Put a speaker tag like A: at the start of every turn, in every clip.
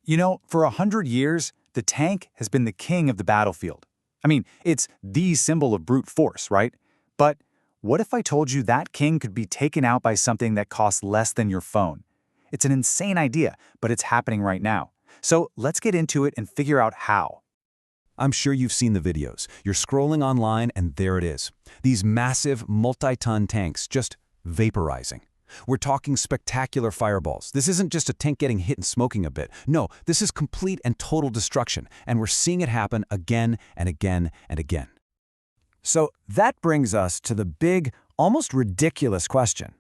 A: You know, for 100 years, the tank has been the king of the battlefield. I mean, it's the symbol of brute force, right? But what if I told you that king could be taken out by something that costs less than your phone? It's an insane idea, but it's happening right now. So let's get into it and figure out how.
B: I'm sure you've seen the videos. You're scrolling online and there it is. These massive, multi-ton tanks just vaporizing. We're talking spectacular fireballs. This isn't just a tank getting hit and smoking a bit. No, this is complete and total destruction, and we're seeing it happen again and again and again.
C: So that brings us to the big, almost ridiculous question.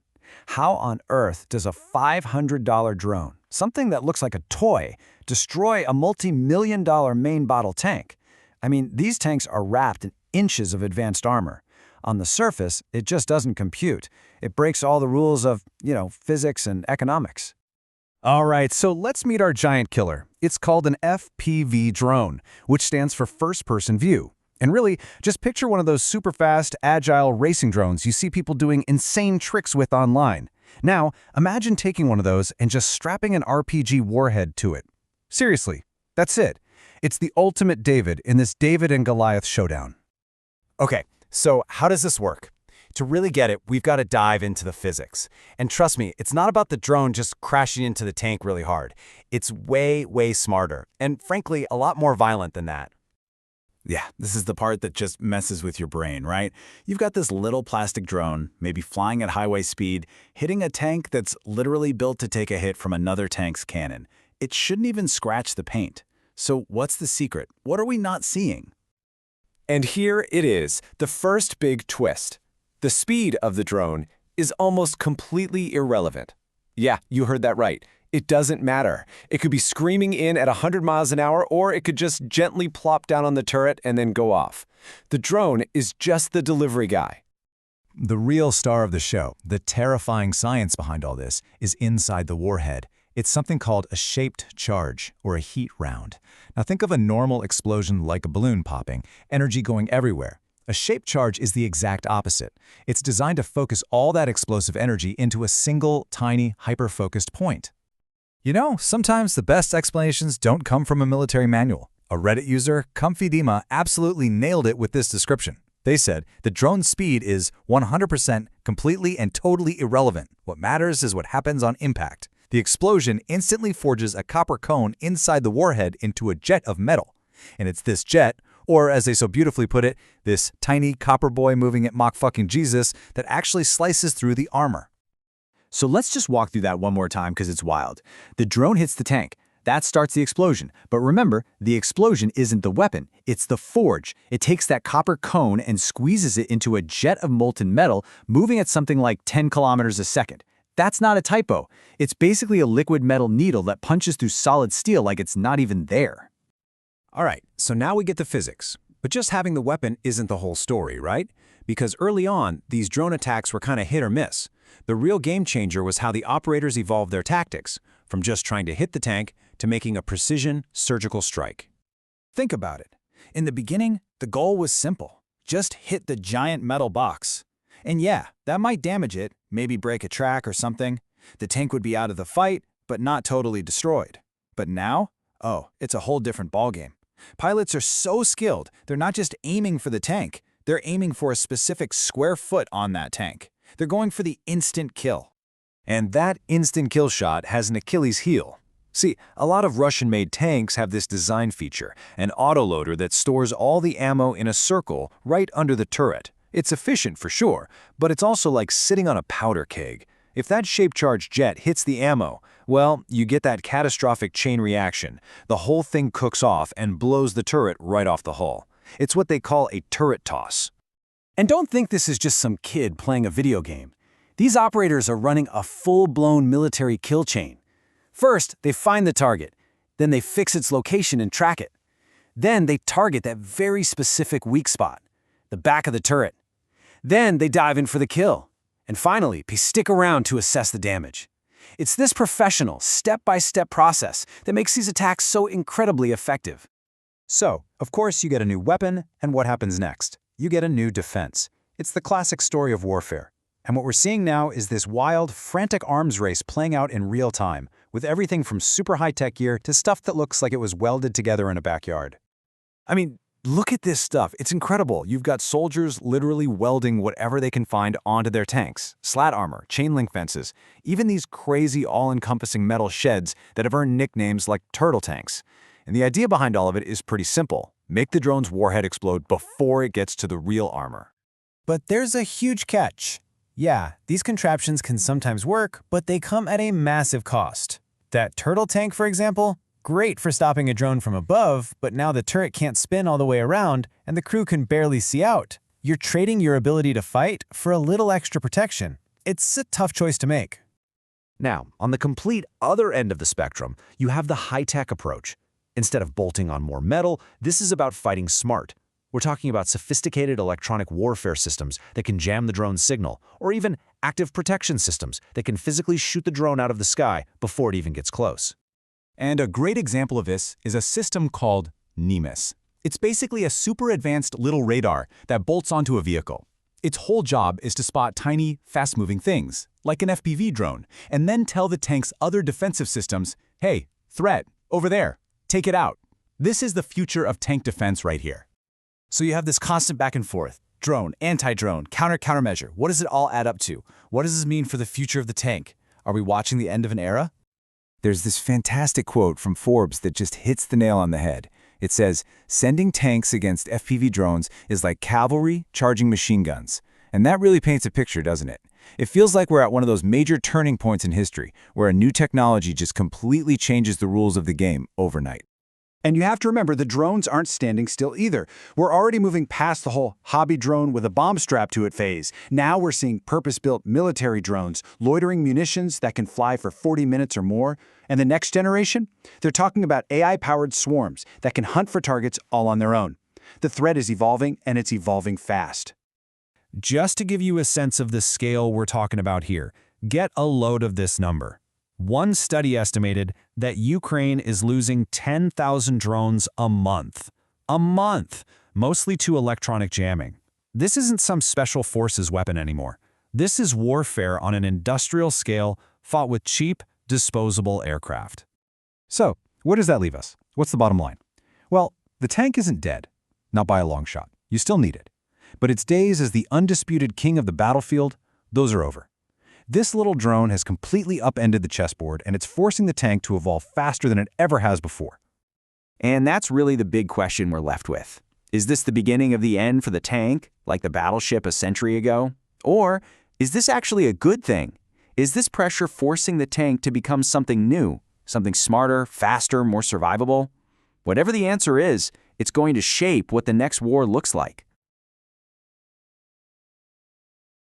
C: How on earth does a $500 drone, something that looks like a toy, destroy a multi-million-dollar main bottle tank? I mean, these tanks are wrapped in inches of advanced armor. On the surface, it just doesn't compute. It breaks all the rules of, physics and economics.
B: All right, so let's meet our giant killer. It's called an FPV drone, which stands for first-person view. And really, just picture one of those super fast, agile racing drones you see people doing insane tricks with online. Now, imagine taking one of those and just strapping an RPG warhead to it. Seriously, that's it. It's the ultimate David in this David and Goliath showdown.
D: Okay, so how does this work? To really get it, we've got to dive into the physics. And trust me, it's not about the drone just crashing into the tank really hard. It's way, way smarter, and frankly, a lot more violent than that.
A: Yeah, this is the part that just messes with your brain, right? You've got this little plastic drone, maybe flying at highway speed, hitting a tank that's literally built to take a hit from another tank's cannon. It shouldn't even scratch the paint. So what's the secret? What are we not seeing?
D: And here it is, the first big twist. The speed of the drone is almost completely irrelevant. Yeah, you heard that right. It doesn't matter. It could be screaming in at 100 miles an hour, or it could just gently plop down on the turret and then go off. The drone is just the delivery guy.
B: The real star of the show, the terrifying science behind all this, is inside the warhead. It's something called a shaped charge, or a heat round. Now think of a normal explosion like a balloon popping, energy going everywhere. A shaped charge is the exact opposite. It's designed to focus all that explosive energy into a single, tiny, hyper-focused point. You know, sometimes the best explanations don't come from a military manual. A Reddit user, Comfydima, absolutely nailed it with this description. They said, the drone's speed is 100% completely and totally irrelevant. What matters is what happens on impact. The explosion instantly forges a copper cone inside the warhead into a jet of metal. And it's this jet, or as they so beautifully put it, this tiny copper boy moving at Mach-fucking-Jesus, that actually slices through the armor.
A: So let's just walk through that one more time because it's wild. The drone hits the tank. That starts the explosion. But remember, the explosion isn't the weapon. It's the forge. It takes that copper cone and squeezes it into a jet of molten metal, moving at something like 10 kilometers a second. That's not a typo. It's basically a liquid metal needle that punches through solid steel like it's not even there.
B: All right, so now we get the physics. But just having the weapon isn't the whole story, right? Because early on, these drone attacks were kind of hit or miss. The real game changer was how the operators evolved their tactics, from just trying to hit the tank to making a precision surgical strike.
C: Think about it. In the beginning, the goal was simple. Just hit the giant metal box. And yeah, that might damage it, maybe break a track or something. The tank would be out of the fight, but not totally destroyed. But now, it's a whole different ballgame. Pilots are so skilled, they're not just aiming for the tank, they're aiming for a specific square foot on that tank. They're going for the instant kill.
B: And that instant kill shot has an Achilles heel. See, a lot of Russian-made tanks have this design feature, an autoloader that stores all the ammo in a circle right under the turret. It's efficient for sure, but it's also like sitting on a powder keg. If that shape-charged jet hits the ammo, well, you get that catastrophic chain reaction. The whole thing cooks off and blows the turret right off the hull. It's what they call a turret toss.
C: And don't think this is just some kid playing a video game. These operators are running a full-blown military kill chain. First, they find the target. Then they fix its location and track it. Then they target that very specific weak spot, the back of the turret. Then they dive in for the kill. And finally, they stick around to assess the damage. It's this professional, step-by-step process that makes these attacks so incredibly effective.
B: So, of course, you get a new weapon, and what happens next? You get a new defense. It's the classic story of warfare. And what we're seeing now is this wild, frantic arms race playing out in real time,
C: with everything from super high-tech gear to stuff that looks like it was welded together in a backyard.
A: I mean, look at this stuff. It's incredible. You've got soldiers literally welding whatever they can find onto their tanks. Slat armor, chain link fences, even these crazy all-encompassing metal sheds that have earned nicknames like turtle tanks. And the idea behind all of it is pretty simple. Make the drone's warhead explode before it gets to the real armor.
B: But there's a huge catch. Yeah, these contraptions can sometimes work, but they come at a massive cost. That turtle tank, for example, great for stopping a drone from above, but now the turret can't spin all the way around and the crew can barely see out. You're trading your ability to fight for a little extra protection. It's a tough choice to make.
E: Now, on the complete other end of the spectrum, you have the high-tech approach. Instead of bolting on more metal, this is about fighting smart. We're talking about sophisticated electronic warfare systems that can jam the drone's signal, or even active protection systems that can physically shoot the drone out of the sky before it even gets close.
A: And a great example of this is a system called NEMIS. It's basically a super advanced little radar that bolts onto a vehicle. Its whole job is to spot tiny, fast-moving things, like an FPV drone, and then tell the tank's other defensive systems, hey, threat, over there, take it out. This is the future of tank defense right here.
C: So you have this constant back and forth. Drone, anti-drone, countermeasure. What does it all add up to? What does this mean for the future of the tank? Are we watching the end of an era?
A: There's this fantastic quote from Forbes that just hits the nail on the head. It says, sending tanks against FPV drones is like cavalry charging machine guns. And that really paints a picture, doesn't it? It feels like we're at one of those major turning points in history, where a new technology just completely changes the rules of the game overnight.
C: And you have to remember, the drones aren't standing still either. We're already moving past the whole hobby drone with a bomb strapped to it phase. Now we're seeing purpose-built military drones, loitering munitions that can fly for 40 minutes or more. And the next generation? They're talking about AI-powered swarms that can hunt for targets all on their own. The threat is evolving, and it's evolving fast.
B: Just to give you a sense of the scale we're talking about here, get a load of this number. One study estimated that Ukraine is losing 10,000 drones a month. A month! Mostly to electronic jamming. This isn't some special forces weapon anymore. This is warfare on an industrial scale fought with cheap, disposable aircraft.
A: So, where does that leave us? What's the bottom line? Well, the tank isn't dead. Not by a long shot. You still need it. But its days as the undisputed king of the battlefield, those are over. This little drone has completely upended the chessboard, and it's forcing the tank to evolve faster than it ever has before.
E: And that's really the big question we're left with. Is this the beginning of the end for the tank, like the battleship a century ago? Or is this actually a good thing? Is this pressure forcing the tank to become something new, something smarter, faster, more survivable? Whatever the answer is, it's going to shape what the next war looks like.